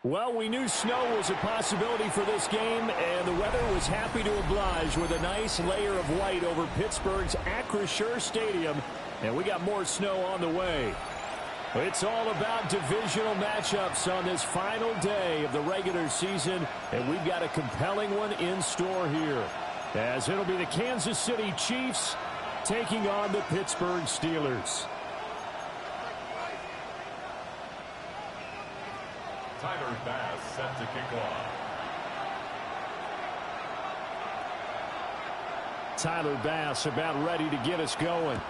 Well, we knew snow was a possibility for this game, and the weather was happy to oblige with a nice layer of white over Pittsburgh's Acrisure Stadium, and we got more snow on the way. It's all about divisional matchups on this final day of the regular season, and we've got a compelling one in store here, as it'll be the Kansas City Chiefs taking on the Pittsburgh Steelers. Tyler Bass set to kick off. Tyler Bass about ready to get us going.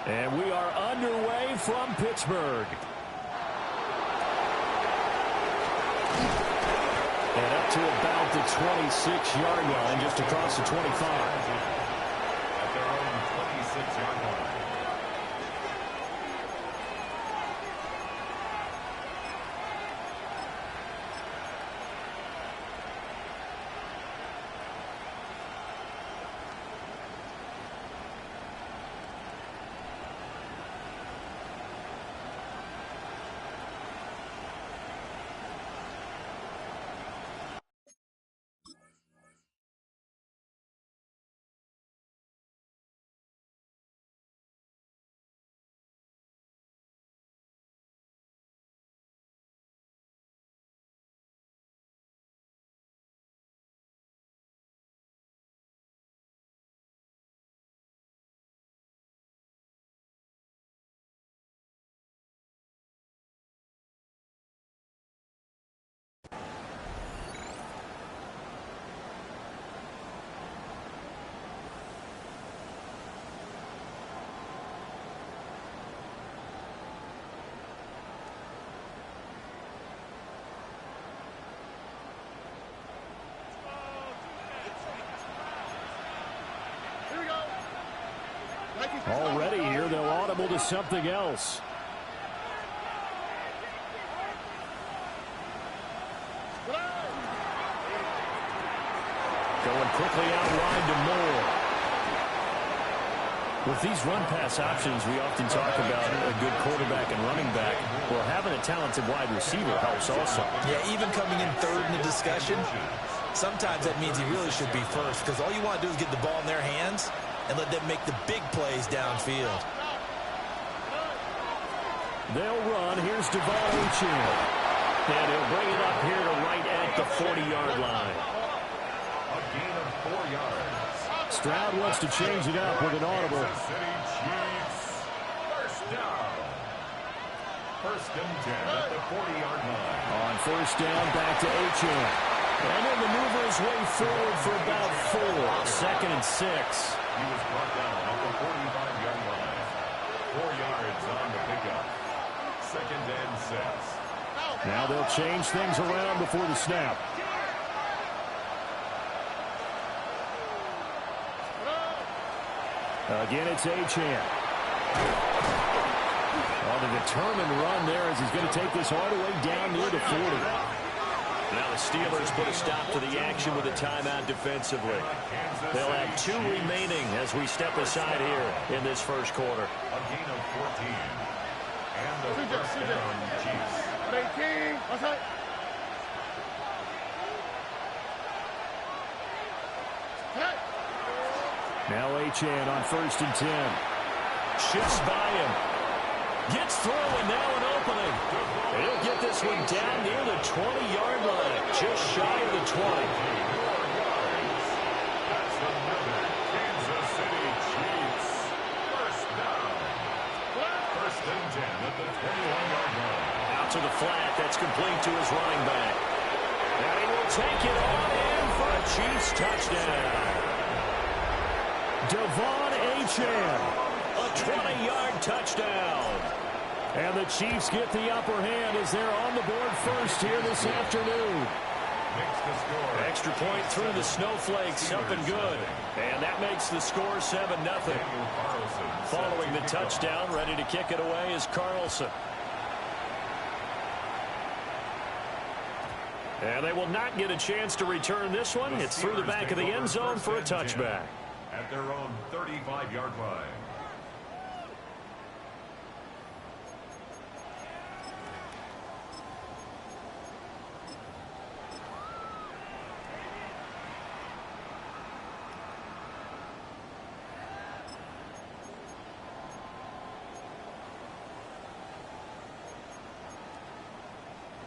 And we are underway from Pittsburgh. And up to about the 26-yard line, just across the 25. At their own 26-yard line. Already here, they'll audible to something else. Going quickly out wide to Moore. With these run-pass options, we often talk about a good quarterback and running back. Well, having a talented wide receiver helps also. Yeah, even coming in third in the discussion, sometimes that means he really should be first, because all you want to do is get the ball in their hands and let them make the big plays downfield. They'll run. Here's Devon Achane. And he'll bring it up here to right at the 40-yard line. A gain of 4 yards. Stroud wants to change it up with an audible. Kansas City Chiefs. First down. First and 10 at the 40-yard line. On first down, back to Achane. And he'll maneuver his way forward for about 4. Second and 6. He was brought down at the 45-yard line. 4 yards on the pickup. Second and 6. Now they'll change things around before the snap. Again, it's Achane. On a determined run there as he's going to take this all the way down near the 40. Now the Steelers put a stop to the action with a timeout defensively. They'll have 2 remaining as we step aside here in this first quarter. A gain of 14. And the first down, Chiefs. Now Achane on first and 10. Shifts by him. Gets through and now an opening. He'll get this one down near the 20-yard line. Just shy of the 20. That's another Kansas City Chiefs. First down. First and 10 at the 21-yard line. Out to the flat. That's complete to his running back. And he will take it on in for a Chiefs touchdown. Devon Achane, a 20-yard touchdown. And the Chiefs get the upper hand as they're on the board first here this afternoon. Extra point through the snowflakes, something good. And that makes the score 7-0. Following the touchdown, ready to kick it away is Carlson. And they will not get a chance to return this one. It's through the back of the end zone for a touchback. At their own 35-yard line.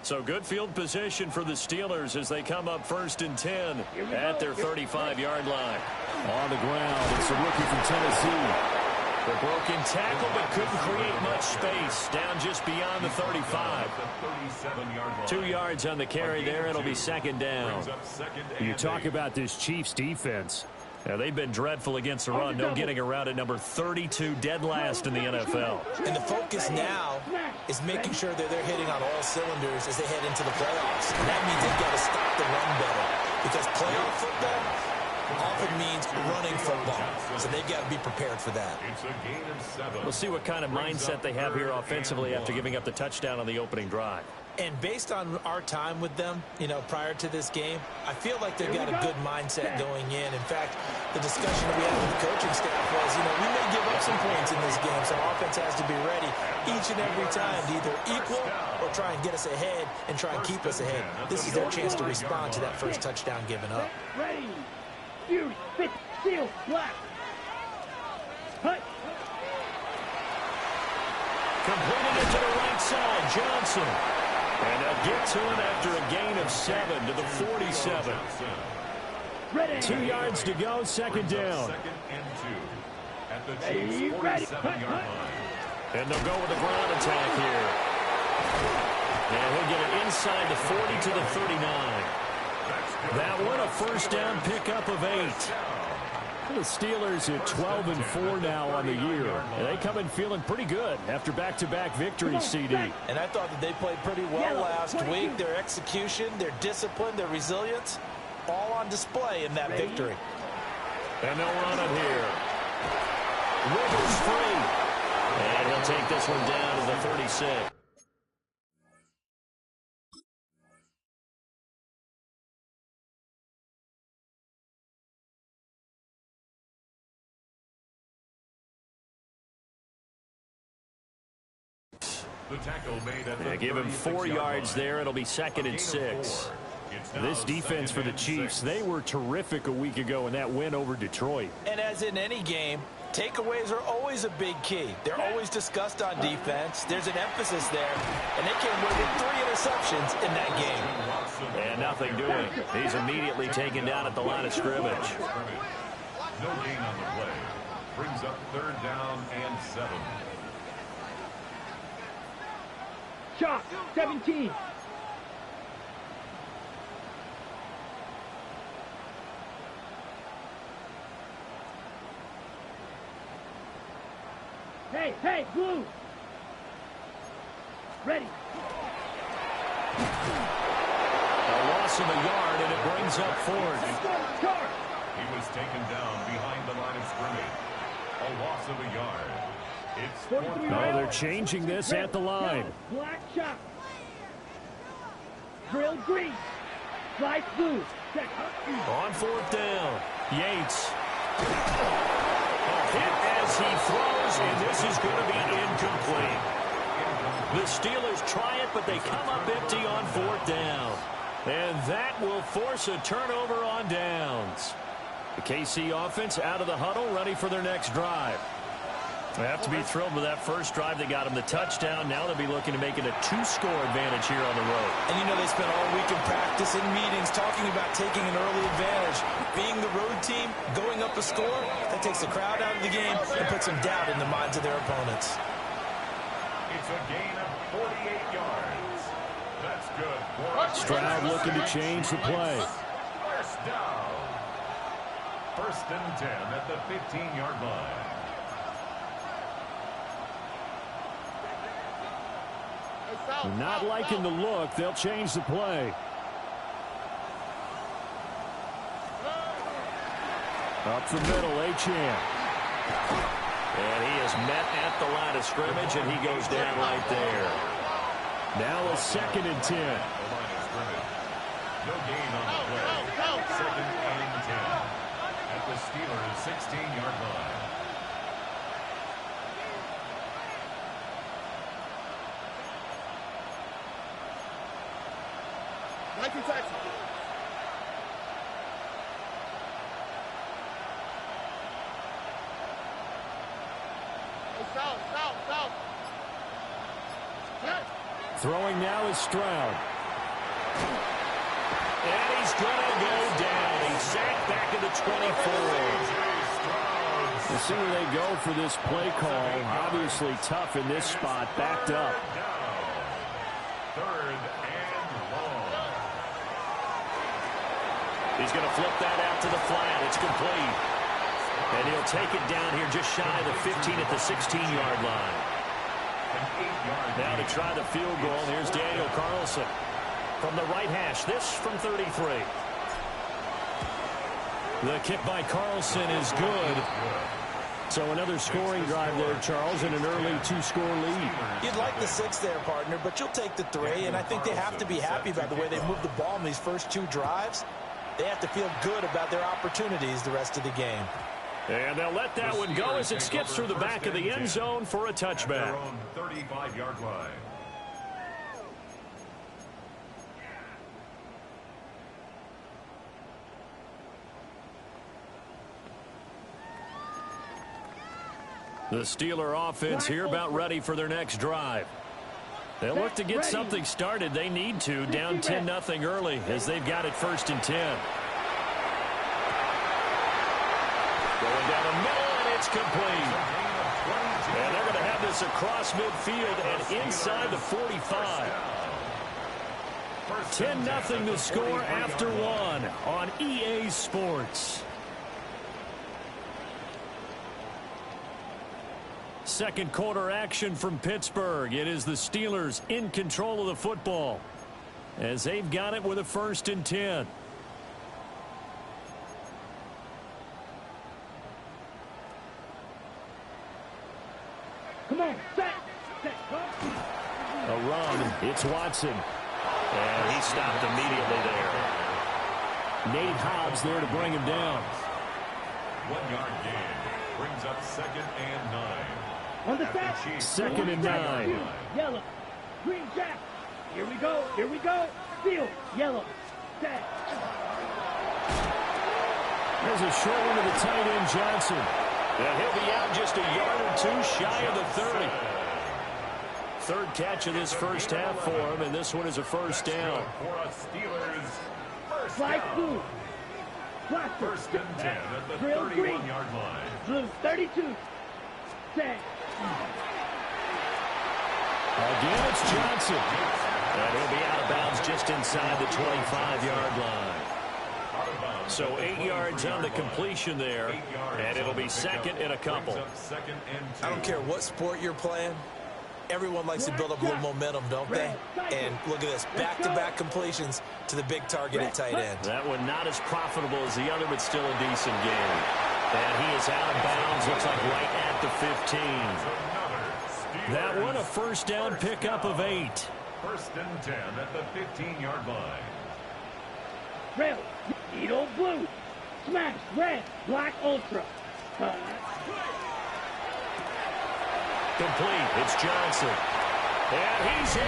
So good field position for the Steelers as they come up 1st and 10 at their 35-yard line. On the ground, it's a rookie from Tennessee. The broken tackle, but couldn't create much space. Down just beyond the 35. 2 yards on the carry there. It'll be 2nd down. You talk about this Chiefs defense. Now, they've been dreadful against the run. No getting around at number 32, dead last in the NFL. And the focus now is making sure that they're hitting on all cylinders as they head into the playoffs. And that means they've got to stop the run better. Because playoff football often means running football. So they've got to be prepared for that. We'll see what kind of mindset they have here offensively after giving up the touchdown on the opening drive. And based on our time with them, prior to this game, I feel like they've got a good mindset going in. In fact, the discussion that we had with the coaching staff was, we may give up some points in this game, so offense has to be ready each and every time to either equal or try and get us ahead and try and keep us ahead. This is their chance to respond to that first touchdown given up. Ready, Fury, fit, seal, black. Hut. Completing it to the right side, Johnson. And they'll get to him after a gain of 7 to the 47. Ready. 2 yards to go, 2nd down. 2nd and 2 at the Chiefs' 47-yard line. And they'll go with the ground attack here. And he'll get it inside the 40 to the 39. That one a first down pickup of 8. The Steelers at 12-4 now on the year. And they come in feeling pretty good after back-to-back victories, CD. And I thought that they played pretty well last week. Their execution, their discipline, their resilience, all on display in that victory. And they'll run it here. Rivers free. And he'll take this one down to the 36. The tackle made at the Give him 4 yards line. there. It'll be 2nd and 6. This defense for the Chiefs, they were terrific a week ago in that win over Detroit. And as in any game, takeaways are always a big key. They're always discussed on defense. There's an emphasis there. And they came away with 3 interceptions in that game. And nothing doing. He's immediately taken down at the line of scrimmage. No gain on the play. Brings up 3rd down and 7. Shot, 17. Hey, blue. Ready. A loss of a yard, and it brings up 4th. Charge. He was taken down behind the line of scrimmage. A loss of a yard. It's 4th down. Oh, they're changing this at the line. Black shot. Drill green. Slice blue. Check. On 4th down, Yates. Hit as he throws, and this is going to be incomplete. The Steelers try it, but they come up empty on 4th down. And that will force a turnover on downs. The KC offense out of the huddle, ready for their next drive. They have to be thrilled with that first drive. They got them the touchdown. Now they'll be looking to make it a 2-score advantage here on the road. And they spent all week in practice and meetings talking about taking an early advantage. Being the road team, going up a score, that takes the crowd out of the game and puts some doubt in the minds of their opponents. It's a gain of 48 yards. That's good. Stroud looking to change the play. First down. 1st and 10 at the 15-yard line. Not liking the look. They'll change the play. Up the middle, Achane. And he is met at the line of scrimmage, and he goes down right there. Now a 2nd and 10. No gain on the play. 2nd and 10 at the Steelers' 16-yard line. Throwing now is Stroud. And he's going to go down. He's sacked back at the 24. We'll see where they go for this play call. Obviously tough in this spot. Backed up. Third and long. He's going to flip that out to the flat. It's complete. And he'll take it down here just shy of the 15 at the 16-yard line. Now to try the field goal, here's Daniel Carlson. From the right hash, this from 33. The kick by Carlson is good. So another scoring drive there, Charles, and an early two-score lead. You'd like the 6 there, partner, but you'll take the 3, and I think they have to be happy about the way they moved the ball in these first 2 drives. They have to feel good about their opportunities the rest of the game. And they'll let that one go as it skips through the back of the end zone for a touchback. 35-yard line. The Steeler offense here about ready for their next drive. They'll look to get something started. They need to, down 10-0 early as they've got it 1st and 10. Going down the middle, and it's complete. And they're going to have this across midfield and inside the 45. 10-0 the score after 1 on EA Sports. Second quarter action from Pittsburgh. It is the Steelers in control of the football as they've got it with a 1st and 10. Come on, set. A run. It's Watson. And he stopped immediately there. Nate Hobbs there to bring him down. 1-yard gain. Brings up 2nd and 9. On the set. 2nd and 9. Yellow. Green jack. Here we go. Here we go. Field. Yellow. Set. There's a short one to the tight end, Johnson. And he'll be out just a yard or 2 shy of the 30. Third catch of this first half for him, and this one is a first down. For a Steelers first Fly down. blue. Black. 1st and 10 at the Drill green. 31-yard line. Blue 32. Set. Again, it's Johnson. And he'll be out of bounds just inside the 25-yard line. So 8 yards on the completion there, and it'll be 2nd and a couple. I don't care what sport you're playing. Everyone likes to build up a little momentum, don't they? And look at this, back-to-back completions to the big target at tight end. That one not as profitable as the other, but still a decent game. And he is out of bounds, looks like right at the 15. That one a first down pickup of 8. 1st and 10 at the 15-yard line. Red. Needle blue. Smash. Red. Black ultra. Complete. It's Johnson. And he's in.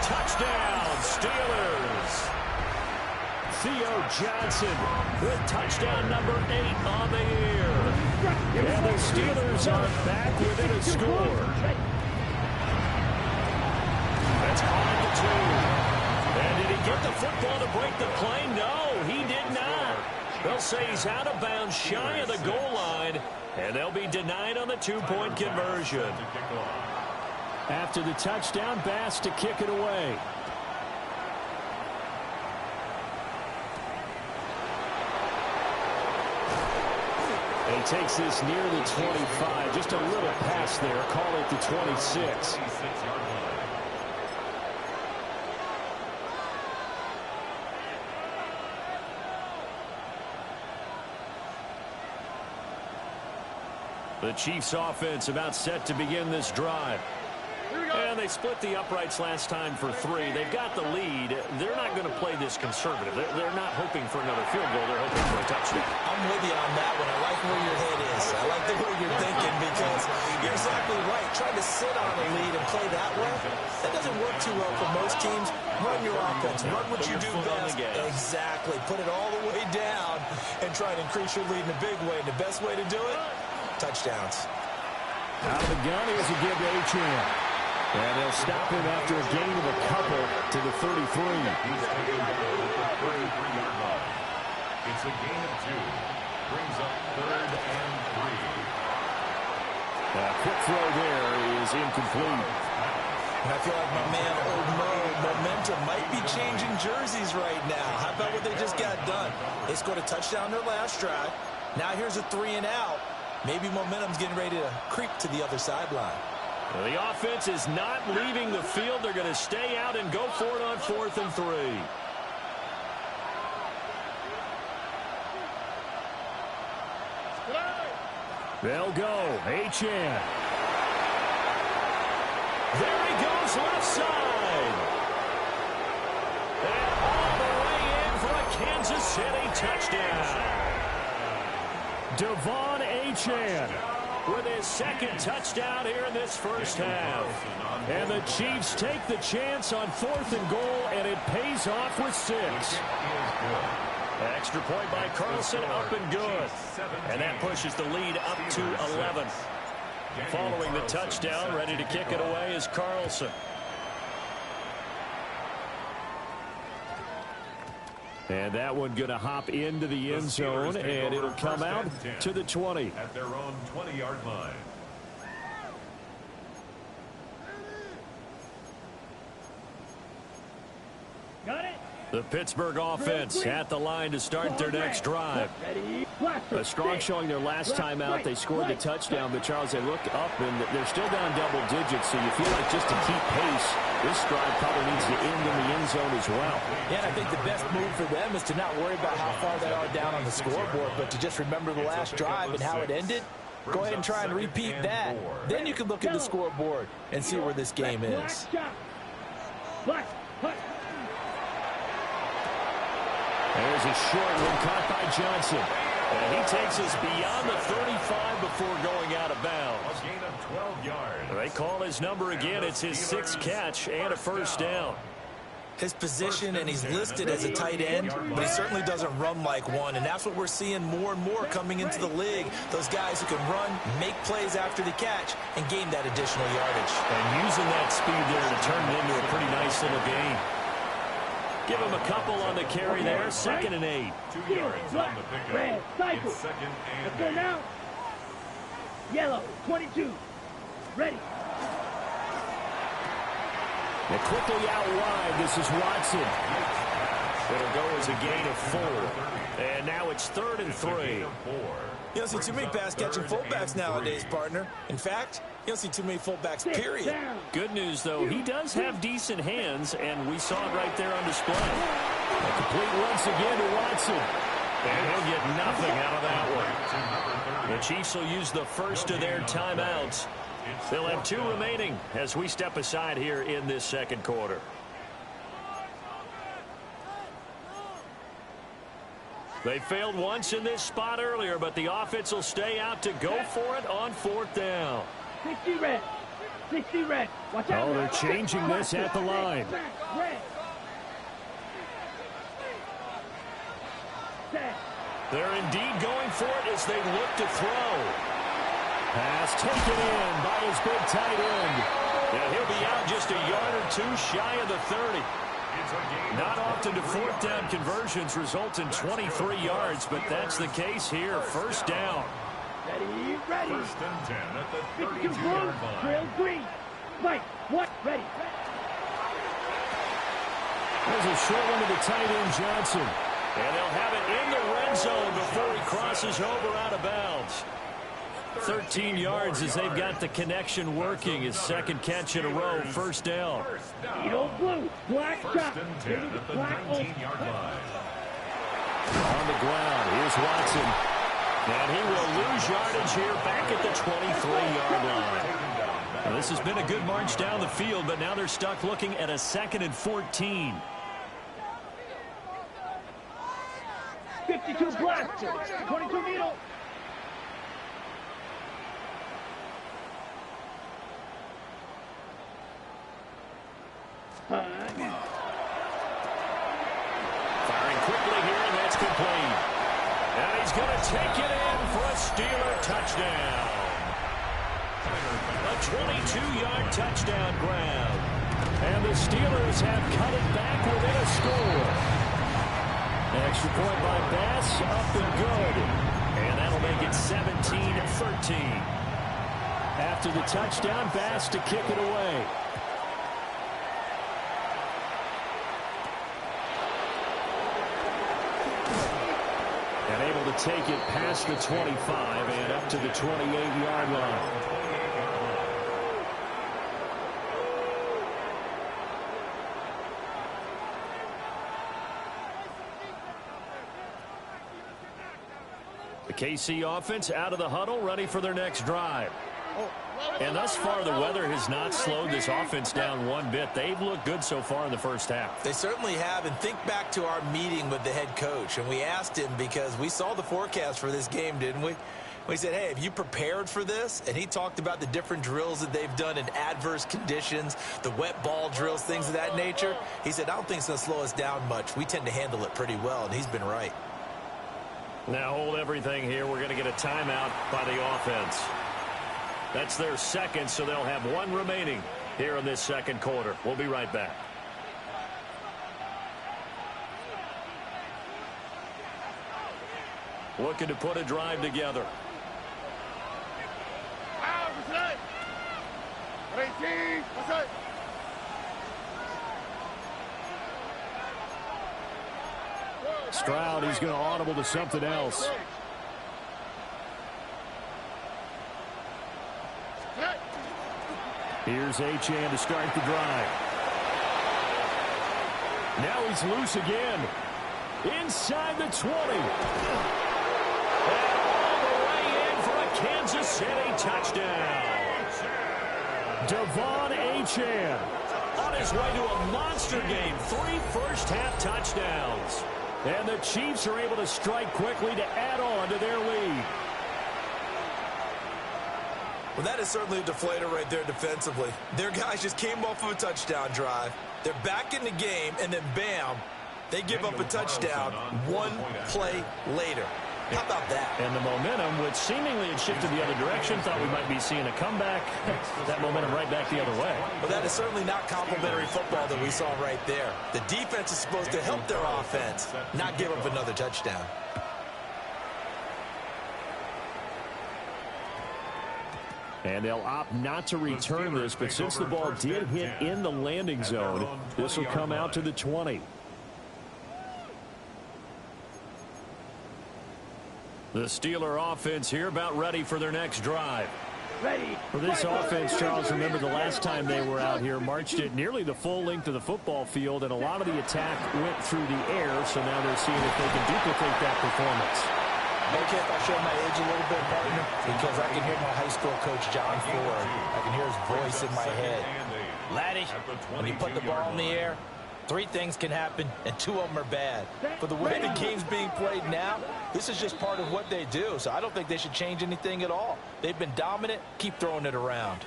Touchdown, Steelers. Theo Johnson with touchdown number 8 on the year. And the Steelers are back within a score. That's caught at the 2. And did he get the football to break the play? No, he did not. They'll say he's out of bounds shy of the goal line, and they'll be denied on the 2-point conversion. After the touchdown, Bass to kick it away. And he takes this near the 25. Just a little pass there. Call it the 26. The Chiefs offense about set to begin this drive. And they split the uprights last time for 3. They've got the lead. They're not going to play this conservative. They're not hoping for another field goal. They're hoping for a touchdown. I'm with you on that one. I like where your head is. I like the way you're thinking because you're exactly right. Trying to sit on a lead and play that way, that doesn't work too well for most teams. Run your offense. Run what you do best. Exactly. Put it all the way down and try to increase your lead in a big way. And the best way to do it, touchdowns. Out of the gun, here's a give to Achane. And they'll stop him after a gain of a couple to the 33. He's taken down at the 33-yard line. It's a gain of 2. Brings up 3rd and 3. A quick throw there is incomplete. And I feel like my man, Old Mo, momentum might be changing jerseys right now. How about what they just got done? They scored a touchdown their last drive. Now here's a 3 and out. Maybe momentum's getting ready to creep to the other sideline. Well, the offense is not leaving the field. They're going to stay out and go for it on 4th and 3. They'll go. Achane. There he goes, left side. And all the way in for a Kansas City touchdown. Devon Achane with his 2nd touchdown here in this first half. And the Chiefs take the chance on 4th and goal, and it pays off with 6. Extra point by Carlson, up and good. And that pushes the lead up to 11. Following the touchdown, ready to kick it away is Carlson. And that one going to hop into the end zone, and it'll come out to the 20. At their own 20-yard line. Got it. The Pittsburgh offense at the line to start their next drive. A strong showing their last time out. They scored the touchdown, but Charles, they look up, and they're still down double digits, so you feel like just to keep pace, this drive probably needs to end in the end zone as well. Yeah, and I think the best move for them is to not worry about how far they are down on the scoreboard, but to just remember the last drive and how it ended. Go ahead and try and repeat that. Then you can look at the scoreboard and see where this game is. There's a short one caught by Johnson. And he takes us beyond the 35 before going out of bounds. A gain of 12 yards. They call his number again. It's his 6th catch and a first down. His position, and he's listed as a tight end, but he certainly doesn't run like one, and that's what we're seeing more and more coming into the league. Those guys who can run, make plays after the catch, and gain that additional yardage. And using that speed there to turn it into a pretty nice little gain. Give him a couple on the carry there. 2nd and 8. 2 yards on the pickup. It's 2nd and 8. Let's go now. Yellow, 22. Ready. And quickly out wide, this is Watson. It'll go as a gain of 4. And now it's 3rd and 3. You don't see too many pass-catching fullbacks nowadays, partner. In fact, you don't see too many fullbacks, period. Good news, though, he does have decent hands, and we saw it right there on display. A complete once again to Watson. And he'll get nothing out of that one. The Chiefs will use the first of their timeouts. They'll have 2 remaining as we step aside here in this 2nd quarter. They failed once in this spot earlier, but the offense will stay out to go for it on 4th down. 60 red. 60 red. Watch out. Oh, they're changing this at the line. Red. They're indeed going for it as they look to throw. Pass taken in by his big tight end. And he'll be out just a yard or 2 shy of the 30. Not often do 4th down conversions result in 23 yards, but that's the case here. First down. Ready, ready. 1st and 10 at the 52 blue, 32-yard line. trail green. Mike, what? Ready. There's a short one to the tight end, Johnson. And they'll have it in the red zone before he crosses over out of bounds. 13 yards as they've got the connection working. His 2nd catch in a row. First down. Eagle blue, black chop. 1st and 10 at the 19-yard line. On the ground, here's Watson. And he will lose yardage here back at the 23-yard line. Now, this has been a good march down the field, but now they're stuck looking at a 2nd and 14. 52 black, 22 needle. Firing quickly here, and that's complete. And he's going to take it in for a Steeler touchdown. A 22-yard touchdown grab. And the Steelers have cut it back within a score. Extra point by Bass, up and good. And that'll make it 17-13. After the touchdown, Bass to kick it away. And able to take it past the 25 and up to the 28-yard line. The KC offense out of the huddle, ready for their next drive. And thus far, the weather has not slowed this offense down one bit. They've looked good so far in the first half. They certainly have. And think back to our meeting with the head coach. And we asked him, because we saw the forecast for this game, didn't we? We said, hey, have you prepared for this? And he talked about the different drills that they've done in adverse conditions, the wet ball drills, things of that nature. He said, I don't think it's going to slow us down much. We tend to handle it pretty well, and he's been right. Now hold everything here. We're going to get a timeout by the offense. That's their second, so they'll have one remaining here in this second quarter. We'll be right back. Looking to put a drive together. Stroud, he's going to audible to something else. Here's Achane to start the drive. Now he's loose again. Inside the 20. And all the way in for a Kansas City touchdown. Devon Achane on his way to a monster game. 3 first-half touchdowns. And the Chiefs are able to strike quickly to add on to their lead. Well, that is certainly a deflator right there defensively. Their guys just came off of a touchdown drive. They're back in the game, and then bam, they give up a touchdown one play later. How about that? And the momentum, which seemingly had shifted the other direction, thought we might be seeing a comeback. That momentum right back the other way. Well, that is certainly not complimentary football that we saw right there. The defense is supposed to help their offense, not give up another touchdown. And they'll opt not to return this, but since the ball did hit in the landing zone, this will come out to the 20. The Steeler offense here about ready for their next drive. Ready. For this offense, Charles, remember the last time they were out here, marched it nearly the full length of the football field, and a lot of the attack went through the air, so now they're seeing if they can duplicate that performance. Okay, if I show my age a little bit, partner, because I can hear my high school coach, John Ford. I can hear his voice in my head. Laddie, when you put the ball in the air, 3 things can happen, and 2 of them are bad. For the way the game's being played now, this is just part of what they do, so I don't think they should change anything at all. They've been dominant. Keep throwing it around.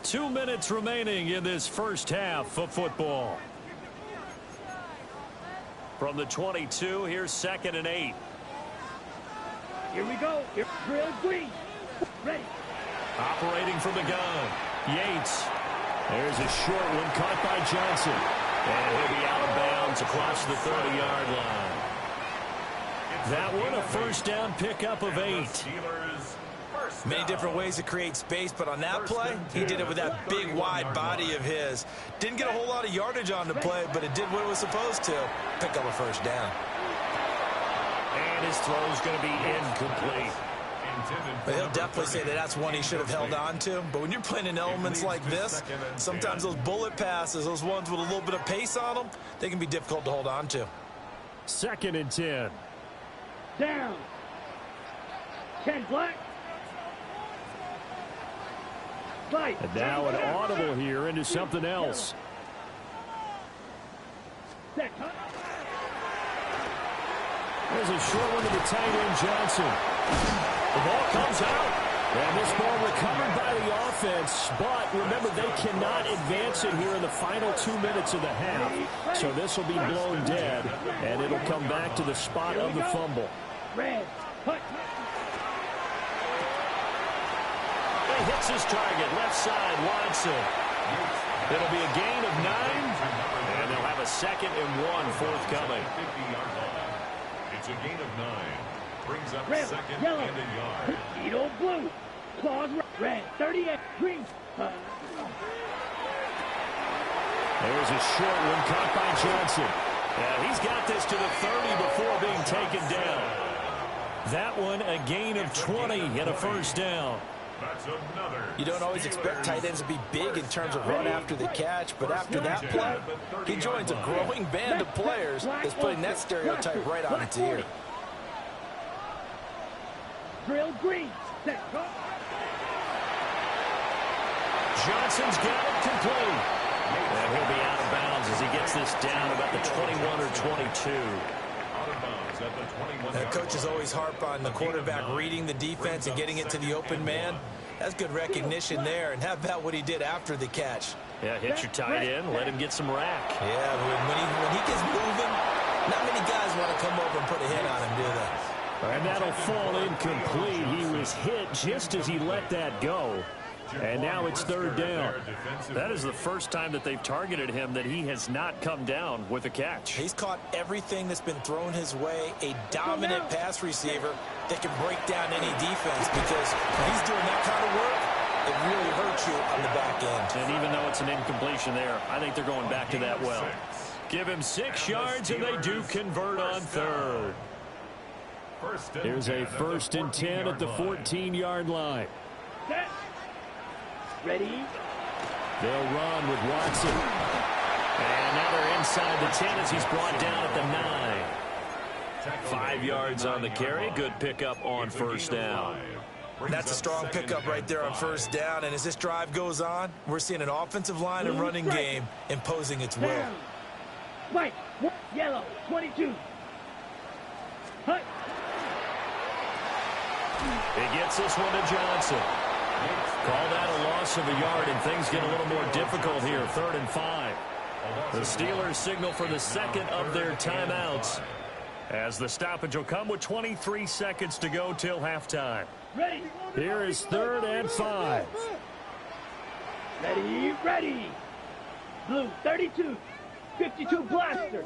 2 minutes remaining in this first half of football. From the 22, here's 2nd and 8. Here we go. Here, drill green. Ready. Operating from the gun. Yates. There's a short one caught by Johnson. And he'll be out of bounds across the 30-yard line. That one a first down pickup of 8. Many different ways to create space, but on that play, he did it with that big, wide body of his. Didn't get a whole lot of yardage on the play, but it did what it was supposed to. Pick up a first down. And his throw's going to be incomplete. But he'll definitely say that that's one he should have held on to. But when you're playing in elements like this, sometimes those bullet passes, those ones with a little bit of pace on them, they can be difficult to hold on to. 2nd and 10. Down. 10 black. Fight. And now an audible here into something else. Set. There's a short one to the tight end, Johnson. The ball comes out. And this ball recovered by the offense. But remember, they cannot advance it here in the final 2 minutes of the half. So this will be blown dead. And it'll come back to the spot of the fumble. Red. Put. A hits his target. Left side, Watson. It'll be a gain of 9, and they'll have a 2nd and 1 forthcoming. 50-yard line. It's a gain of 9. Brings up Red, 2nd yellow, and a yard. Edo blue, claws red, 38, green. There's a short one caught by Johnson. He's got this to the 30 before being taken down. That one a gain of 20 and a first down. That's another. You don't always expect tight ends to be big in terms of run after the catch, but after that play, he joins a growing band of players that's putting that stereotype right on its ear. Drill green, set, go. Johnson's got it complete. And he'll be out of bounds as he gets this down about the 21 or 22. Out of bounds at the 21. The coaches always harp on the quarterback reading the defense and getting it to the open man. That's good recognition there. And how about what he did after the catch? Yeah, hit your tight end, let him get some rack. Yeah, when he gets moving, not many guys want to come over and put a hit on him, do they? And that'll fall incomplete. He was hit just as he let that go. And now it's 3rd down. That is the first time that they've targeted him that he has not come down with a catch. He's caught everything that's been thrown his way, a dominant pass receiver that can break down any defense, because when he's doing that kind of work, it really hurts you on the back end. And even though it's an incompletion there, I think they're going back to that well. Give him 6 yards, and they do convert on 3rd. Here's a 1st and 10 at the 14-yard line. Set. Ready. They'll run with Watson. And now they're inside the 10 as he's brought down at the 9. 5 yards on the carry. Good pickup on 1st down. That's a strong pickup right there on 1st down. And as this drive goes on, we're seeing an offensive line and running game imposing its will. White, yellow, 22. Hut. He gets this one to Johnson. Call that a loss of a yard, and things get a little more difficult here. 3rd and 5. The Steelers signal for the 2nd of their timeouts, as the stoppage will come with 23 seconds to go till halftime. Ready. Here is 3rd and 5. Ready, ready. Blue, 32. 52 blaster.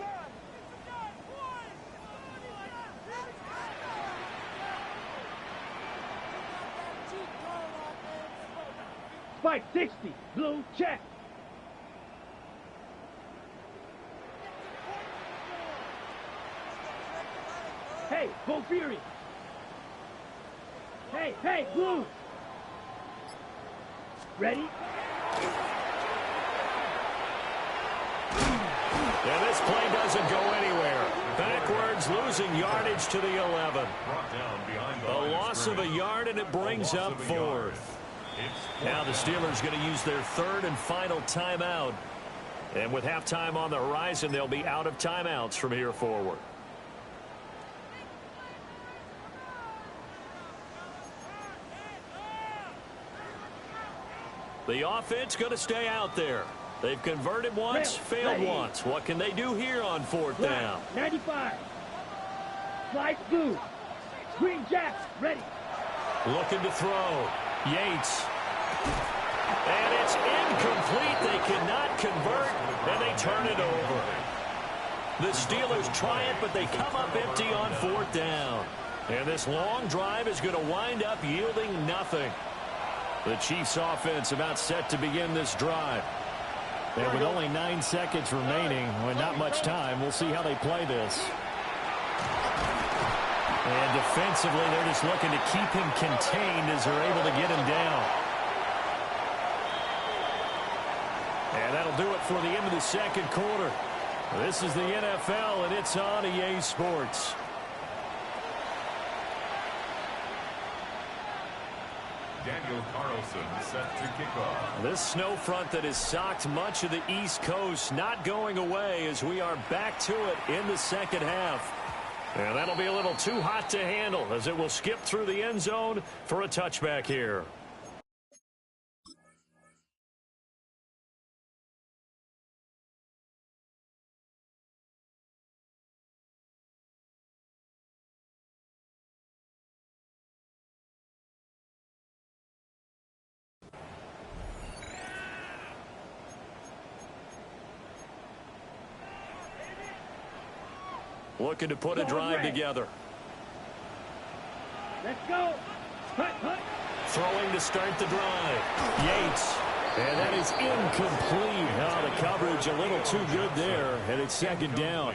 Spike 60, blue, check. Hey, Full Fury. Hey, blue. Ready? And this play doesn't go anywhere. Backwards, losing yardage to the 11. A loss of a yard, and it brings up 4th. Now the Steelers going to use their 3rd and final timeout. And with halftime on the horizon, they'll be out of timeouts from here forward. The offense going to stay out there. They've converted once, failed once. What can they do here on 4th down? 95. Slice blue. Green Jack, ready. Looking to throw. Yates. And it's incomplete. They cannot convert, and they turn it over. The Steelers try it, but they come up empty on 4th down. And this long drive is going to wind up yielding nothing. The Chiefs offense about set to begin this drive. And with only 9 seconds remaining, with not much time, we'll see how they play this. And defensively, they're just looking to keep him contained as they're able to get him down. And that'll do it for the end of the 2nd quarter. This is the NFL, and it's on EA Sports. Daniel Carlson set to kick off. This snow front that has socked much of the East Coast not going away as we are back to it in the 2nd half. And that'll be a little too hot to handle as it will skip through the end zone for a touchback here. Looking to put a drive together. Let's go. Hut, hut. Throwing to start the drive. Yates. And that is incomplete. Oh, the coverage a little too good there. And it's second down.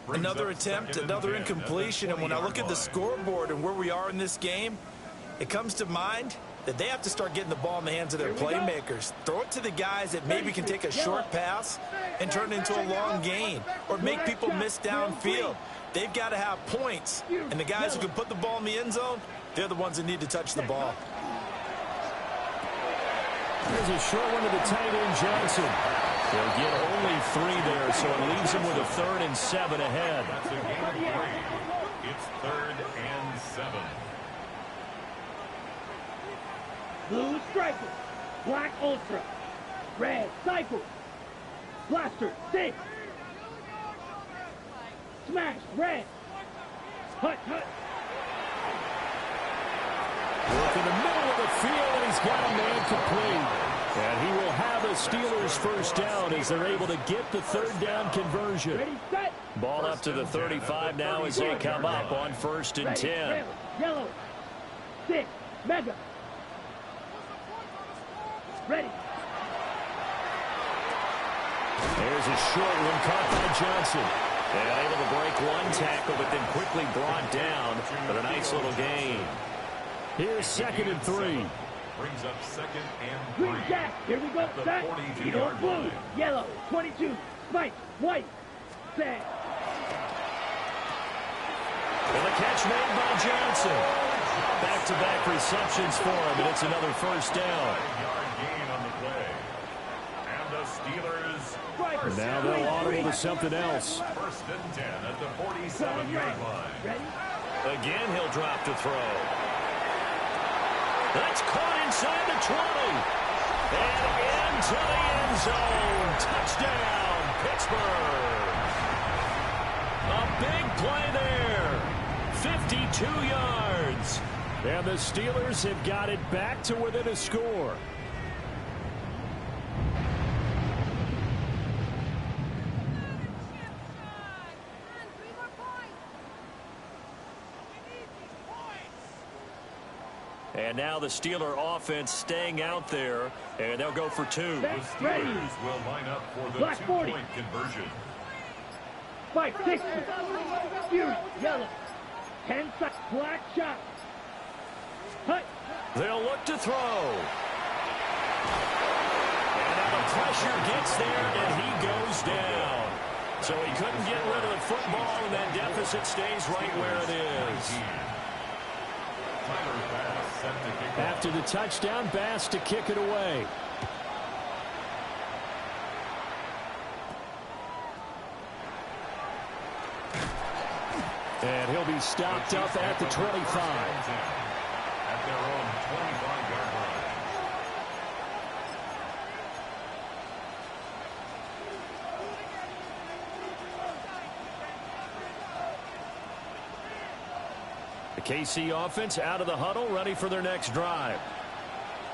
Another attempt, another incompletion. And when I look at the scoreboard and where we are in this game, it comes to mind that they have to start getting the ball in the hands of their playmakers. Throw it to the guys that maybe can take a short pass and turn it into a long gain or make people miss downfield. They've got to have points. And the guys who can put the ball in the end zone, they're the ones that need to touch the ball. There's a short one to the tight end, Johnson. They'll get only 3 there, so it leaves them with a 3rd and 7 ahead. That's a gain of 3. It's 3rd and 7. Blue striker. Black ultra. Red cycle. Blaster 6. Smash red. Hut, hut. Look in the middle of the field, and he's got a man complete. And he will have the Steelers first down as they're able to get the 3rd down conversion. Ready, set. Ball up to the 35 now as they come up on 1st and 10. Red, yellow. 6. Mega. Ready. There's a short one caught by Johnson. And able to break one tackle, but then quickly brought down for a nice little gain. Here's 2nd and 3. Brings up 2nd and 3. Green jack. Here we go. Set. Eagle blue. Yellow. 22. Spike. White. Set. And the catch made by Johnson. Back-to-back receptions for him, and it's another first down. 5-yard gain on the play. And the Steelers. Now they'll audible to something else. 1st and 10 at the 47-yard line. Ready. Again, he'll drop to throw. That's caught inside the 20. And into the end zone. Touchdown, Pittsburgh. A big play there. 52 yards. And the Steelers have got it back to within a score. And now the Steeler offense staying out there, and they'll go for 2. The Steelers will line up for the Black 40. 2-point conversion. Spike 60. Fury. Yellow. 10 seconds. Black shot. Hut. They'll look to throw. And now the pressure gets there, and he goes down. So he couldn't get rid of the football, and that deficit stays right where it is. After the touchdown, Bass to kick it away. And he'll be stopped up at the 25. At their own 25-yard line. The KC offense out of the huddle, ready for their next drive.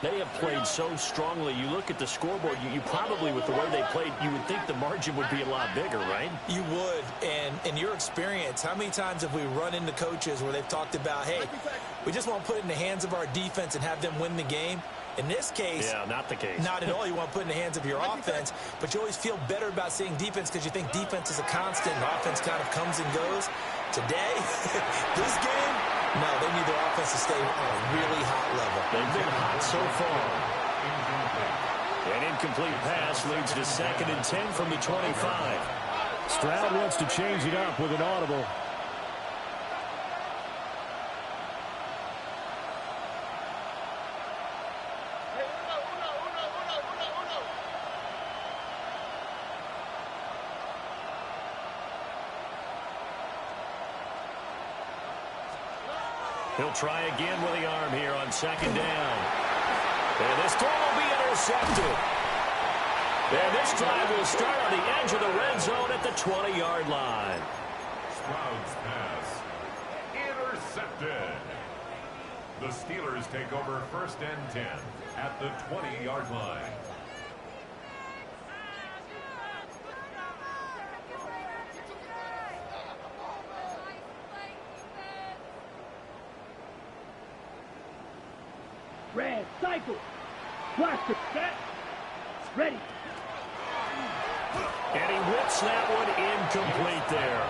They have played so strongly. You look at the scoreboard, you probably, with the way they played, you would think the margin would be a lot bigger, right? You would. And in your experience, how many times have we run into coaches where they've talked about, hey, we just want to put it in the hands of our defense and have them win the game? In this case, yeah, not the case. Not at all. You want to put it in the hands of your offense, but you always feel better about saying defense because you think defense is a constant and offense kind of comes and goes. Today, this game, no, they need their offense to stay on a really hot level. They've been hot so far. An incomplete pass leads to 2nd and 10 from the 25. Stroud wants to change it up with an audible. He'll try again with the arm here on 2nd down. And this throw will be intercepted. And this drive will start on the edge of the red zone at the 20-yard line. Stroud's pass intercepted. The Steelers take over 1st and 10 at the 20-yard line. Red, cycle. Blaster, set. Ready. And he whips that one incomplete there.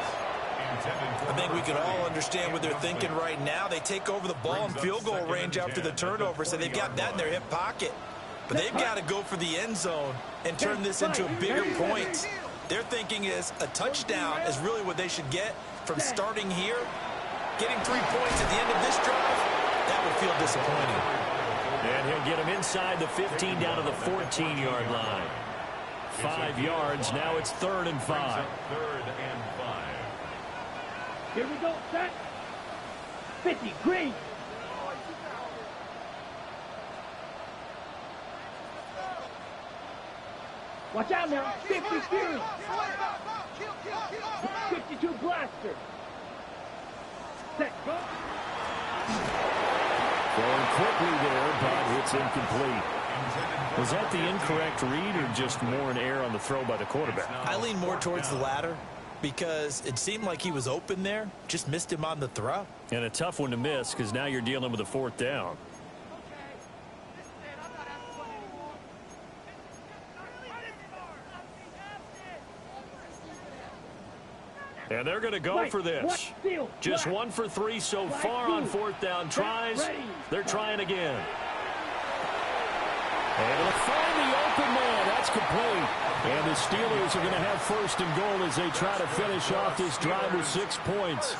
I think we can all understand what they're thinking right now. They take over the ball in field goal range after the turnover, so they've got that in their hip pocket. But they've got to go for the end zone and turn this into a bigger point. Their thinking is a touchdown is really what they should get from starting here. Getting 3 points at the end of this drive, that would feel disappointing. And he'll get him inside the 15 down to the 14-yard line. 5 yards. Now it's 3rd and 5. 3rd and 5. Here we go, set. 50, green. Watch out now, 50, Fury. 52, blaster. Set, go. Going quickly there, but it's incomplete. Was that the incorrect read or just more an error on the throw by the quarterback? I lean more towards the latter because it seemed like he was open there, just missed him on the throw. And a tough one to miss because now you're dealing with a 4th down. And they're going to go for this. Just 1 for 3 so far on 4th down tries. They're trying again. And they'll find the open man. That's complete. And the Steelers are going to have 1st and goal as they try to finish off this drive with 6 points.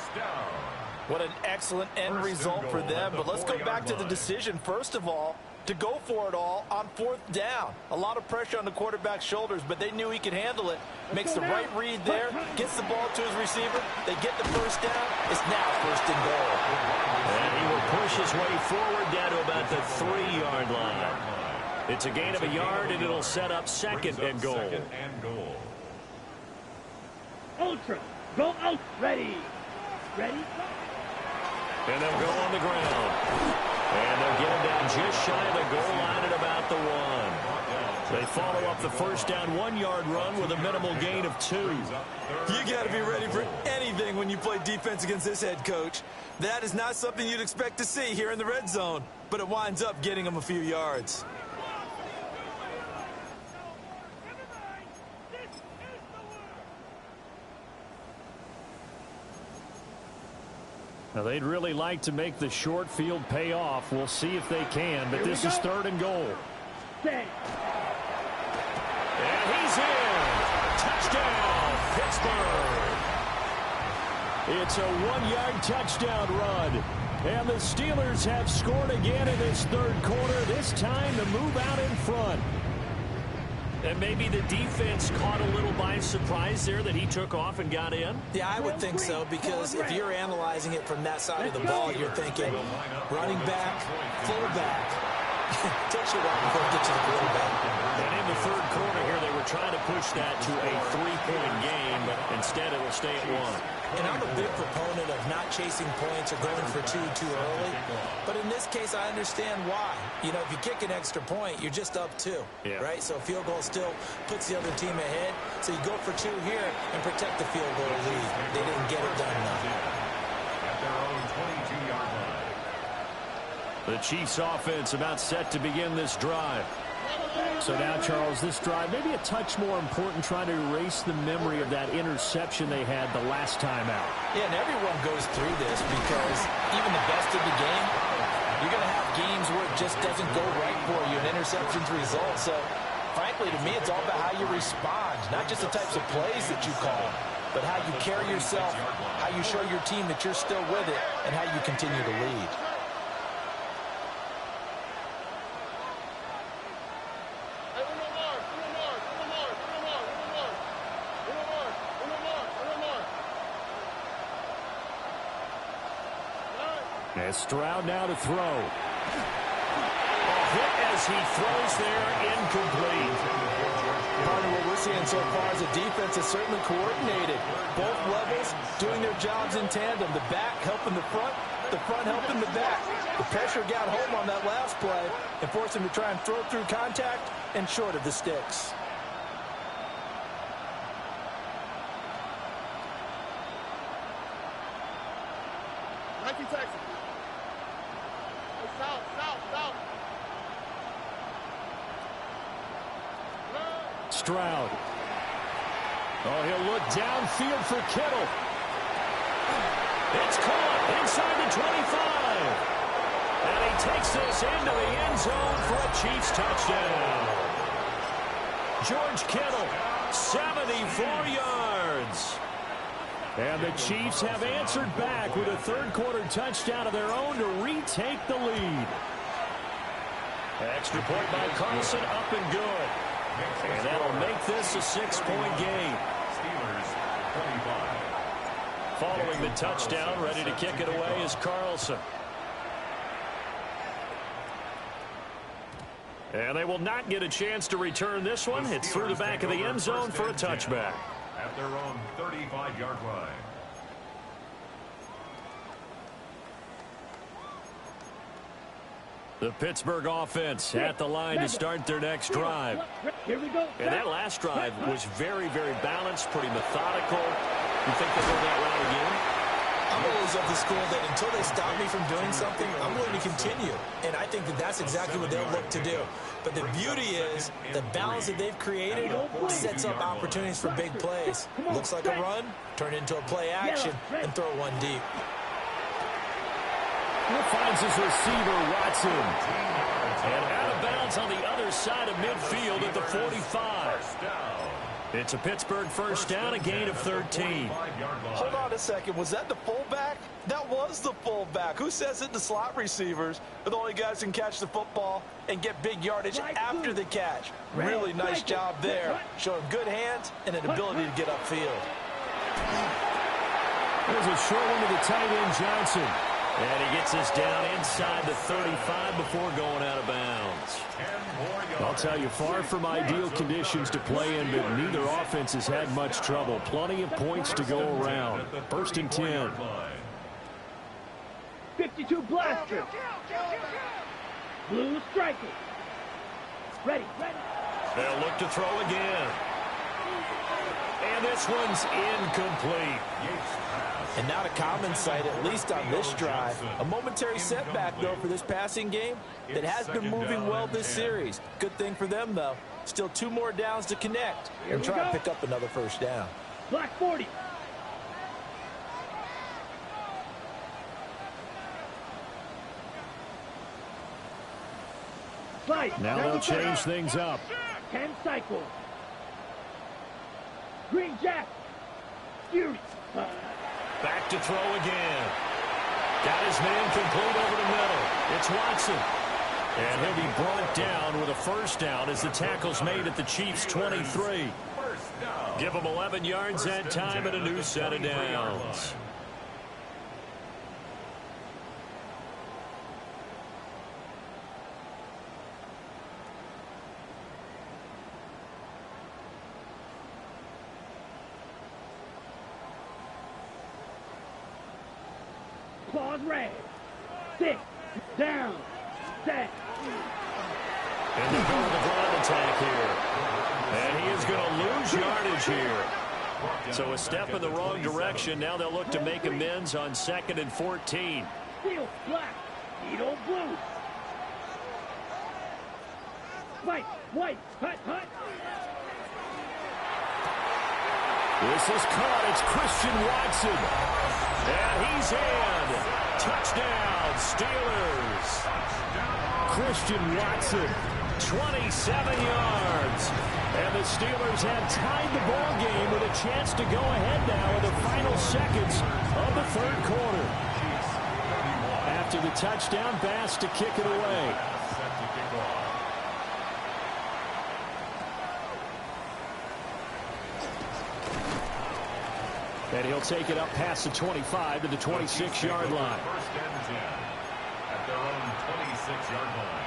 What an excellent end result for them. But let's go back to the decision, first of all, to go for it all on 4th down. A lot of pressure on the quarterback's shoulders, but they knew he could handle it. Makes the right read there, gets the ball to his receiver. They get the 1st down. It's now 1st and goal. And he will push his way forward down to about the 3-yard line. It's a gain of a yard, and it'll set up 2nd and goal. Ultra, go out, ready. Ready? And they'll go on the ground. And they'll get him down just shy of the goal line at about the 1. They follow up the 1st down 1-yard run with a minimal gain of 2. You got to be ready for anything when you play defense against this head coach. That is not something you'd expect to see here in the red zone, but it winds up getting them a few yards. Now, they'd really like to make the short field pay off. We'll see if they can, but this is 3rd and goal. Set. And he's in. Touchdown, Pittsburgh. It's a 1-yard touchdown run. And the Steelers have scored again in this 3rd quarter, this time to move out in front. And maybe the defense caught a little by surprise there that he took off and got in? Yeah, I would think so, because if you're analyzing it from that side of the ball, you're thinking running back, fullback. Takes you a while before it gets to the quarterback. And in the 3rd quarter here, they were trying to push that to a 3-point game, but instead it will stay at 1. And I'm a big proponent of not chasing points or going for 2 too early. But in this case, I understand why. You know, if you kick an extra point, you're just up 2, right? So a field goal still puts the other team ahead. So you go for 2 here and protect the field goal lead. They didn't get it done though. At their own 22-yard line. The Chiefs offense about set to begin this drive. So now, Charles, this drive maybe a touch more important, trying to erase the memory of that interception they had the last time out. Yeah, and everyone goes through this because even the best of the game, you're going to have games where it just doesn't go right for you, and interceptions result. So, frankly, to me, it's all about how you respond, not just the types of plays that you call, but how you carry yourself, how you show your team that you're still with it, and how you continue to lead. And Stroud now to throw. A hit as he throws there, incomplete. Part of what we're seeing so far is the defense is certainly coordinated. Both levels doing their jobs in tandem. The back helping the front helping the back. The pressure got home on that last play and forced him to try and throw through contact and short of the sticks. Nike Texas. South. Stroud. Oh, he'll look downfield for Kittle. It's caught inside the 25. And he takes this into the end zone for a Chiefs touchdown. George Kittle, 74 yards. And the Chiefs have answered back with a third-quarter touchdown of their own to retake the lead. Extra point by Carlson, up and good. And that'll make this a 6-point game. Steelers 25. Following the touchdown, ready to kick it away is Carlson. And they will not get a chance to return this one. It's through the back of the end zone for a touchback. At their own 35-yard line. The Pittsburgh offense at the line to start their next drive. Here we go. And that last drive was very, very balanced, pretty methodical. You think they'll go that route again? I'm always of the school that until they stop me from doing something, I'm going to continue. And I think that that's exactly what they'll look to do. But the beauty is the balance that they've created sets up opportunities for big plays. Looks like a run, turn into a play action, and throw one deep. Finds his receiver, Watson. And out of bounds on the other side of midfield at the 45. It's a Pittsburgh first down, a gain of 13. Hold on a second. Was that the fullback? That was the fullback. Who says it? The slot receivers are the only guys who can catch the football and get big yardage after the catch. Really nice job there. Showing good hands and an ability to get upfield. There's a short one to the tight end, Johnson. And he gets this down inside the 35 before going out of bounds. I'll tell you, far from ideal conditions to play in, but neither offense has had much trouble. Plenty of points to go around. First and 10. 52 blaster. Blue striker. Ready. They'll look to throw again. And this one's incomplete. And not a common sight, at least on this drive. A momentary setback, though, for this passing game that has been moving well this series. Good thing for them, though. Still 2 more downs to connect and try to pick up another first down. Black 40. Now they'll change things up. 10 cycles. Green Jack. Fury. Back to throw again. Got his man complete over the middle. It's Watson. And he'll be brought down with a first down as the tackle's made at the Chiefs' 23. Give them 11 yards that time and a new set of downs. Claws red. 6. Down. Set. And they go with the ground attack here. And he is going to lose yardage here. So a step in the wrong direction. Now they'll look to make amends on 2nd and 14. Steel black. Needle blue. White. Hut. This is caught. It's Christian Watson. And he's in. Touchdown, Steelers. Christian Watson, 27 yards. And the Steelers have tied the ball game with a chance to go ahead now in the final seconds of the third quarter. After the touchdown, Bass to kick it away. And he'll take it up past the 25 to the 26-yard line. First and 10 at their own 26-yard line.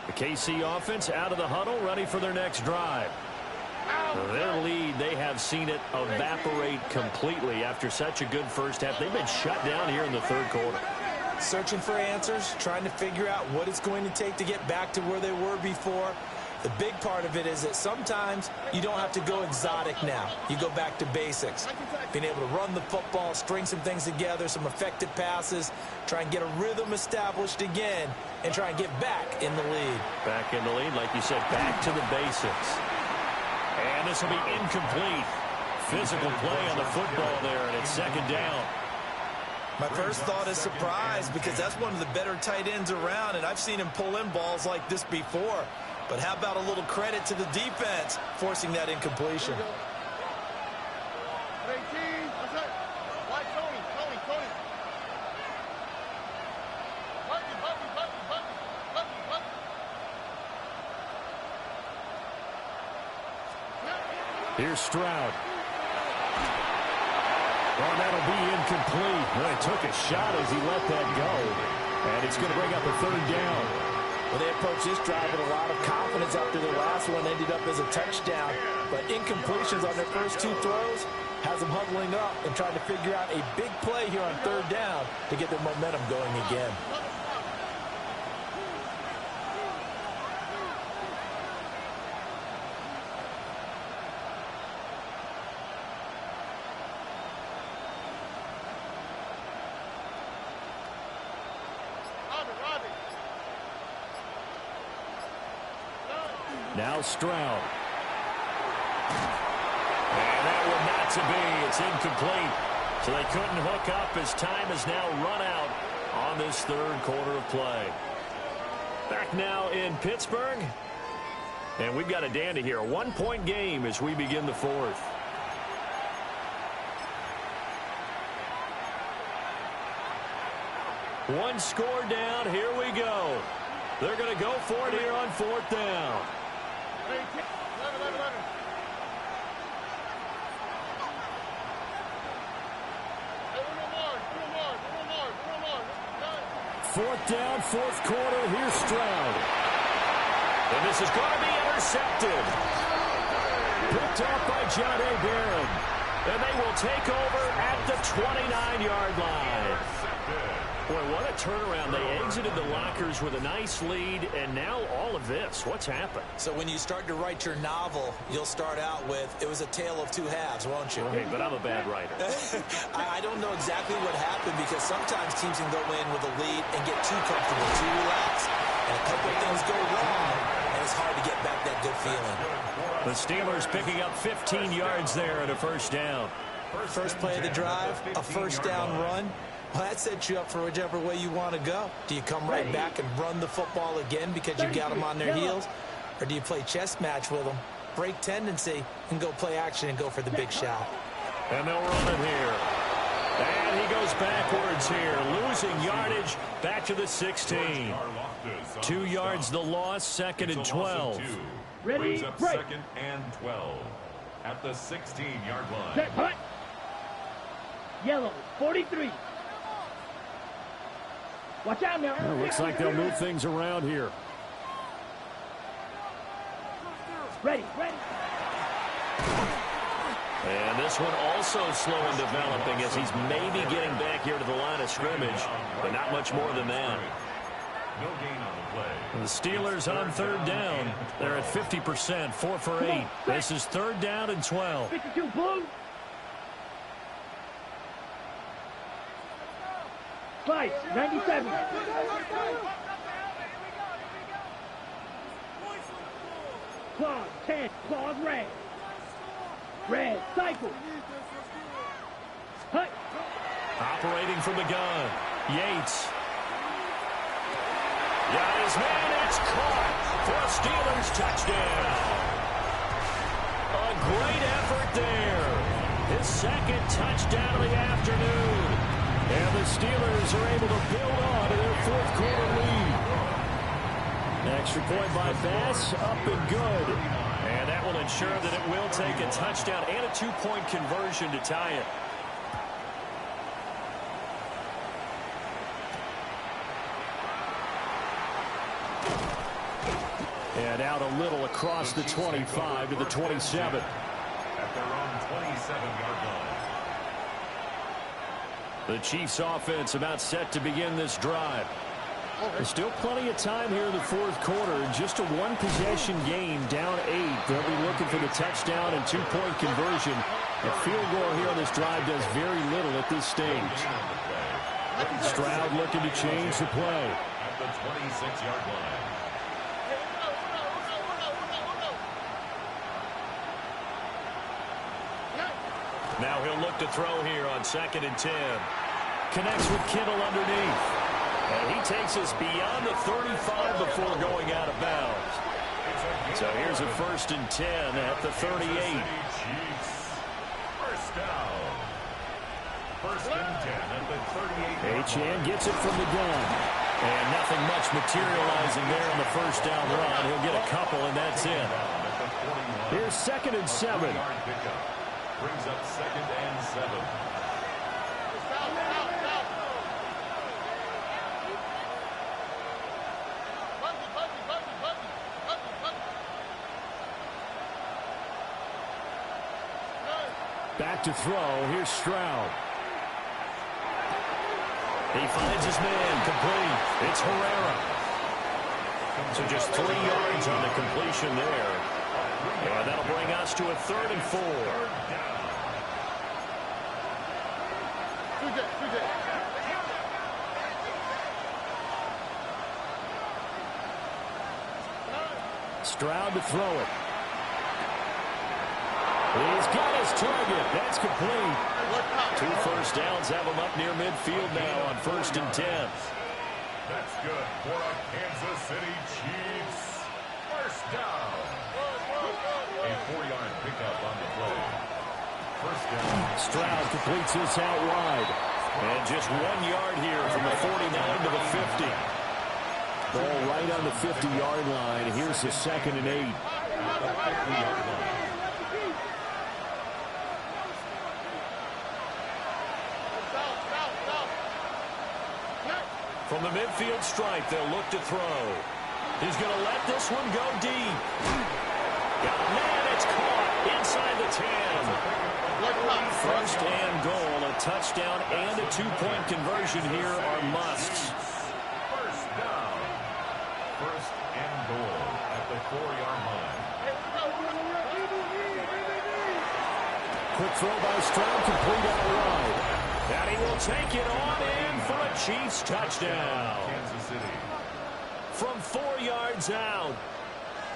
The KC offense out of the huddle, ready for their next drive. Their lead, they have seen it evaporate completely after such a good first half. They've been shut down here in the third quarter. Searching for answers, trying to figure out what it's going to take to get back to where they were before. The big part of it is that sometimes you don't have to go exotic now. You go back to basics. Being able to run the football, string some things together, some effective passes, try and get a rhythm established again, and try and get back in the lead. Back in the lead, like you said, back to the basics. And this will be incomplete. Physical play on the football there, and it's second down. My first thought is surprise, because that's one of the better tight ends around, and I've seen him pull in balls like this before. But how about a little credit to the defense forcing that incompletion? Here's Stroud. Oh, that'll be incomplete. Well, he took a shot as he let that go. And it's going to bring up a third down. Well, they approached this drive with a lot of confidence after their last one. Ended up as a touchdown. But incompletions on their first two throws has them huddling up and trying to figure out a big play here on third down to get their momentum going again. Now Stroud. And that one not to be. It's incomplete. So they couldn't hook up as time has now run out on this third quarter of play. Back now in Pittsburgh. And we've got a dandy here. A one-point game as we begin the fourth. One score down. Here we go. They're going to go for it here on fourth down. Fourth down, fourth quarter. Here's Stroud. And this is going to be intercepted. Picked up by John A. Barron. And they will take over at the 29-yard line. Boy, what a turnaround. They exited the lockers with a nice lead, and now all of this. What's happened? So when you start to write your novel, you'll start out with, it was a tale of two halves, won't you? Hey, but I'm a bad writer. I don't know exactly what happened, because sometimes teams can go in with a lead and get too comfortable, too relaxed, and a couple of things go wrong, and it's hard to get back that good feeling. The Steelers picking up 15 yards there and a first down. First play of the drive, a first down run. Well, that sets you up for whichever way you want to go. Do you come right back and run the football again because you got them on their heels? Or do you play chess match with them, break tendency, and go play action and go for the big shot? And they'll run it here. And he goes backwards here, losing yardage back to the 16. 2 yards the loss, second and 12. Ready, up second and 12 at the 16-yard line. Set, hut. Yellow, 43. Watch out now. Well, looks like they'll move things around here. Ready. And this one also slow in developing as he's maybe getting back here to the line of scrimmage, but not much more than that. No gain on the play. And the Steelers on third down. They're at 50%, 4 for 8. This is third down and 12. 52 blue. Five, 97. Claws, 10. Claws, red. Red, cycle. Hut. Operating from the gun. Yates. Got his man. It's caught for a Steelers touchdown. A great effort there. His second touchdown of the afternoon. And the Steelers are able to build on to their fourth quarter lead. Extra point by Bass, up and good. And that will ensure that it will take a touchdown and a two-point conversion to tie it. And out a little across the 25 to the 27. At their own 27-yard line. The Chiefs offense about set to begin this drive. There's still plenty of time here in the fourth quarter. Just a one-possession game, down 8. They'll be looking for the touchdown and two-point conversion. A field goal here on this drive does very little at this stage. Stroud looking to change the play. At the 26-yard line. Now he'll look to throw here on 2nd and 10. Connects with Kittle underneath. And he takes us beyond the 35 before going out of bounds. So here's a 1st and 10 at the 38. First down. 1st and 10 at the 38. Achane gets it from the gun. And nothing much materializing there on the first down run. He'll get a couple, and that's it. Here's 2nd and 7. Brings up 2nd and 7. Back to throw. Here's Stroud. He finds his man. Complete. It's Herrera. So just 3 yards on the completion there. And that'll bring us to a 3rd and 4. Stroud to throw it. He's got his target. That's complete. 2 first downs have him up near midfield now on 1st and 10. That's good for a Kansas City Chiefs. First down. A 4-yard pickup on the play. First down. Stroud completes this out wide. And just 1 yard here from the 49 to the 50. Ball right on the 50-yard line. Here's the 2nd and 8. At the 50-yard line. From the midfield stripe, they'll look to throw. He's going to let this one go deep. Got a man, it's caught inside the 10. First and goal, a touchdown and a two-point conversion here are musts. First down. First and goal at the 4-yard line. Quick throw by Stroud, complete out wide. And he will take it on in for a Chiefs touchdown. Kansas City. From 4 yards out.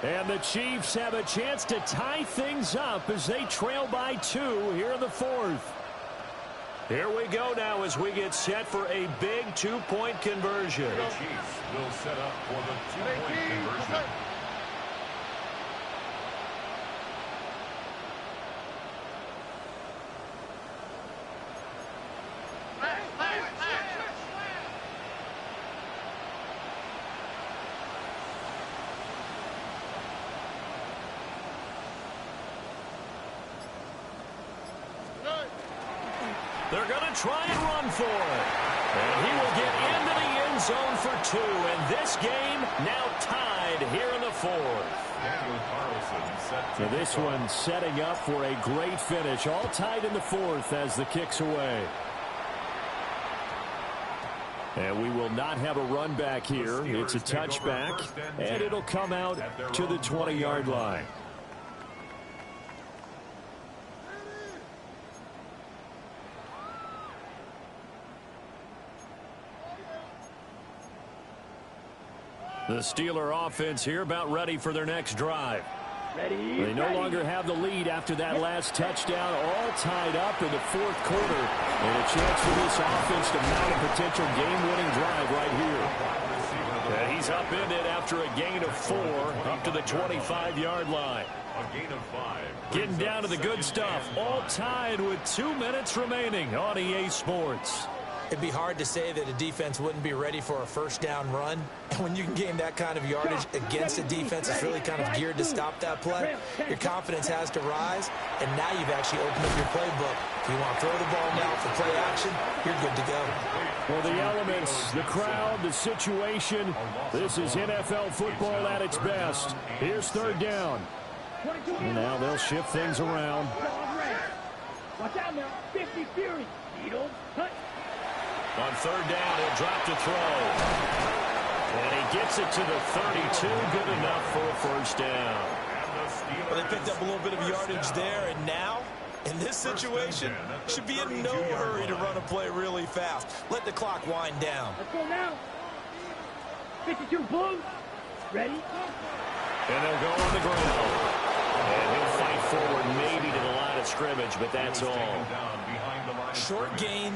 And the Chiefs have a chance to tie things up as they trail by 2 here in the 4th. Here we go now as we get set for a big two-point conversion. The Chiefs will set up for the two-point conversion. They're going to try and run for it. And he will get into the end zone for 2. And this game now tied here in the 4th. Daniel Carlson set to So this one setting up for a great finish. All tied in the 4th as the kick's away. And we will not have a run back here. It's a touchback. And it'll come out to the 20-yard line. The Steeler offense here about ready for their next drive. They no longer have the lead after that last touchdown, all tied up in the 4th quarter. And a chance for this offense to mount a potential game-winning drive right here. And he's up in it after a gain of 4 up to the 25-yard line. a gain of 5. Getting down to the good stuff, all tied with 2 minutes remaining on EA Sports. It'd be hard to say that a defense wouldn't be ready for a first down run. And when you can gain that kind of yardage against a defense that's really kind of geared to stop that play, your confidence has to rise, and now you've actually opened up your playbook. If you want to throw the ball now for play action, you're good to go. Well, the elements, the crowd, the situation, this is NFL football at its best. Here's third down. And now they'll shift things around. Watch out now, 50 Fury. Needle, cut. On third down, he'll drop to throw. And he gets it to the 32. Good enough for a first down. Well, they picked up a little bit of yardage there, and now, in this situation, should be in no hurry to run a play really fast. Let the clock wind down. Let's go now. 52 Blues. Ready? And they'll go on the ground. And he'll fight forward maybe to the line of scrimmage, but that's all. Short gain,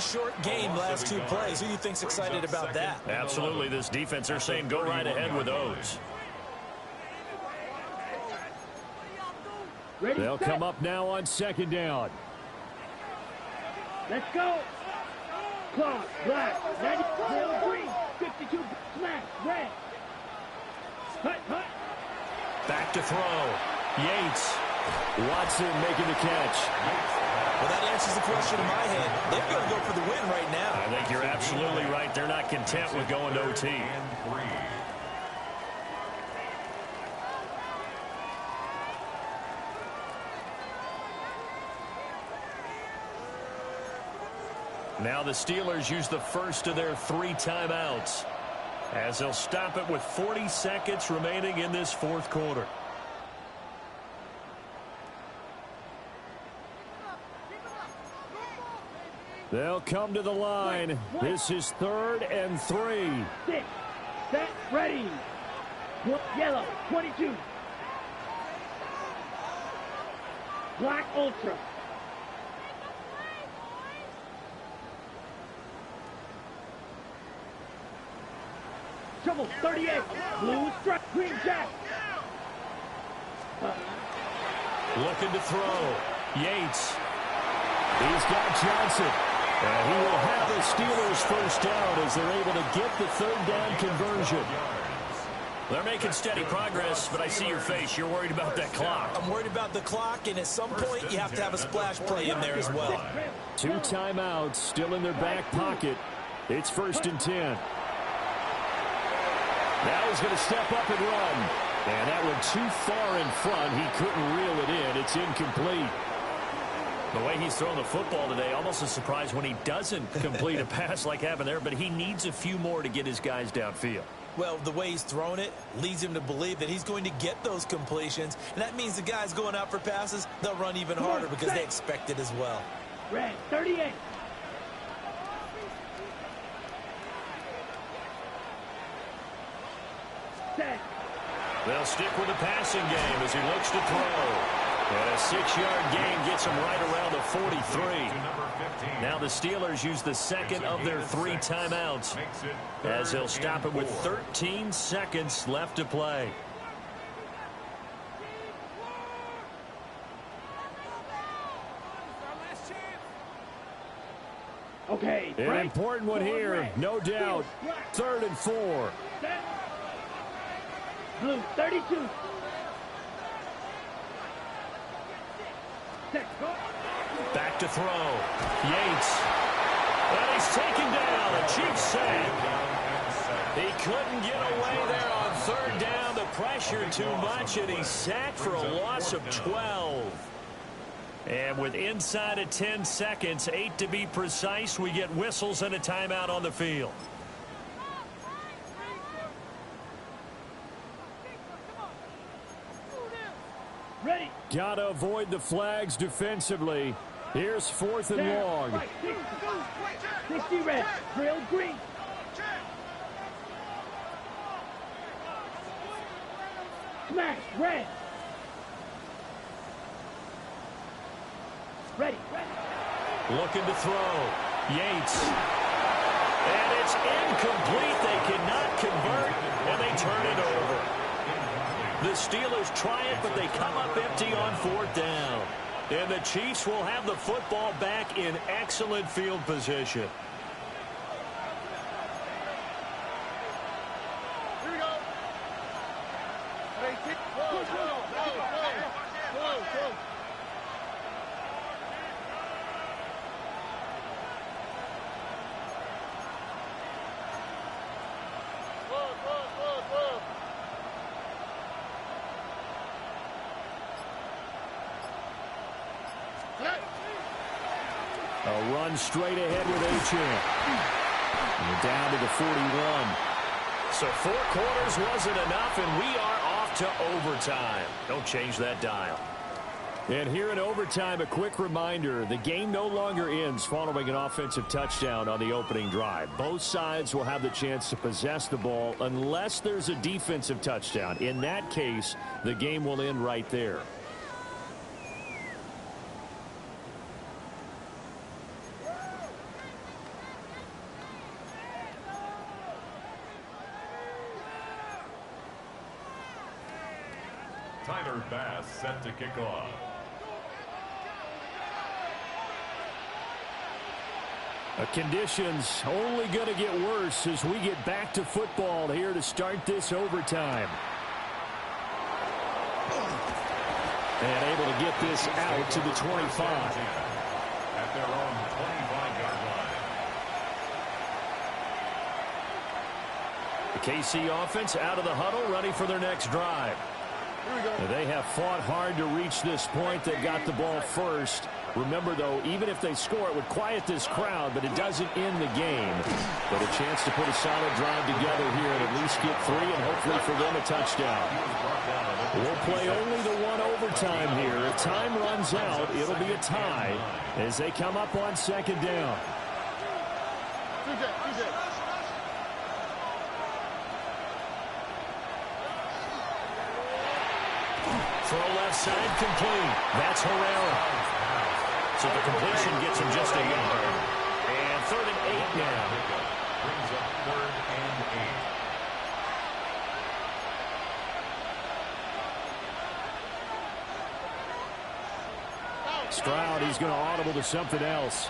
last two plays. Who do you think's excited about that? Absolutely. This defense, they're saying go right ahead with those. Ready, They'll set. come up now on second down. Let's go. Clock, black, 90, tail green, 52, smash, red. Hut, hut. Back to throw. Yates. Watson making the catch. Well, that answers the question in my head. They're going to go for the win right now. I think you're absolutely right. They're not content with going to OT. Now the Steelers use the first of their 3 timeouts, as they'll stop it with 40 seconds remaining in this fourth quarter. They'll come to the line. This is 3rd and 3. 6, set, ready. Yellow, 22. Black Ultra. Trouble, 38. Blue strike, green jack. Looking to throw. Yates. He's got Johnson. And he will have the Steelers first down as they're able to get the 3rd down conversion. They're making steady progress, but I see your face. You're worried about that clock. I'm worried about the clock, and at some point, you have to have a splash play in there as well. 2 timeouts still in their back pocket. It's 1st and 10. Now he's going to step up and run. And that one too far in front. He couldn't reel it in. It's incomplete. The way he's throwing the football today, almost a surprise when he doesn't complete a pass like happened there, but he needs a few more to get his guys downfield. Well, the way he's thrown it leads him to believe that he's going to get those completions, and that means the guys going out for passes, they'll run even harder because they expect it as well. Red, 38. Set. They'll stick with the passing game as he looks to throw. And a 6-yard gain gets him right around the 43. Now the Steelers use the second of their 3 timeouts as they'll stop it with 13 seconds left to play. Okay. An right. important one here, no doubt. 3rd and 4. Set. Blue, 32. Set, go. Back to throw. Yates. And he's taken down. A cheap sack. He couldn't get away there on 3rd down. The pressure too much, and he's sacked for a loss of 12. And with inside of 10 seconds, 8 to be precise, we get whistles and a timeout on the field. Ready. Got to avoid the flags defensively. Here's 4th and long. Right, 60 red, trail green. Smash, red. Ready, ready. Looking to throw. Yates. And it's incomplete. They cannot convert, and they turn it over. The Steelers try it, but they come up empty on 4th down. And the Chiefs will have the football back in excellent field position. Here we go. Hey, kick. Whoa, whoa, whoa, whoa, whoa, whoa. A run straight ahead with Achane. Down to the 41. So 4 quarters wasn't enough, and we are off to overtime. Don't change that dial. And here in overtime, a quick reminder, the game no longer ends following an offensive touchdown on the opening drive. Both sides will have the chance to possess the ball unless there's a defensive touchdown. In that case, the game will end right there. Tyler Bass set to kick off. Conditions only going to get worse as we get back to football here to start this overtime. And able to get this out to the 25. At their own 25-yard line. The KC offense out of the huddle, ready for their next drive. They have fought hard to reach this point. They've got the ball first. Remember, though, even if they score, it would quiet this crowd, but it doesn't end the game. But a chance to put a solid drive together here and at least get 3 and hopefully for them a touchdown. We'll play only the 1 overtime here. If time runs out, it'll be a tie as they come up on second down. Throw left side complete. That's Herrera. So the completion gets him just a yard. And 3rd and 8 now. Brings up 3rd and 8. Stroud, he's going to audible to something else.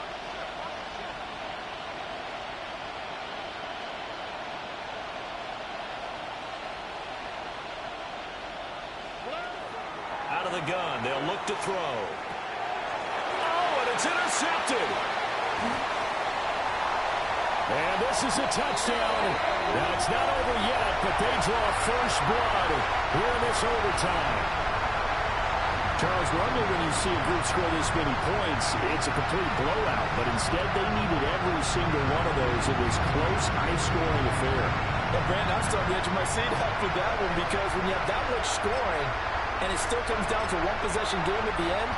Out of the gun, they'll look to throw. It's intercepted. And this is a touchdown. Now, it's not over yet, but they draw first blood here in this overtime. Charles, normally when you see a group score this many points, it's a complete blowout. But instead, they needed every single one of those. It was close, high-scoring affair. Well, Brandon, I'm still on the edge of my seat after that one because when you have that much scoring and it still comes down to 1 possession game at the end,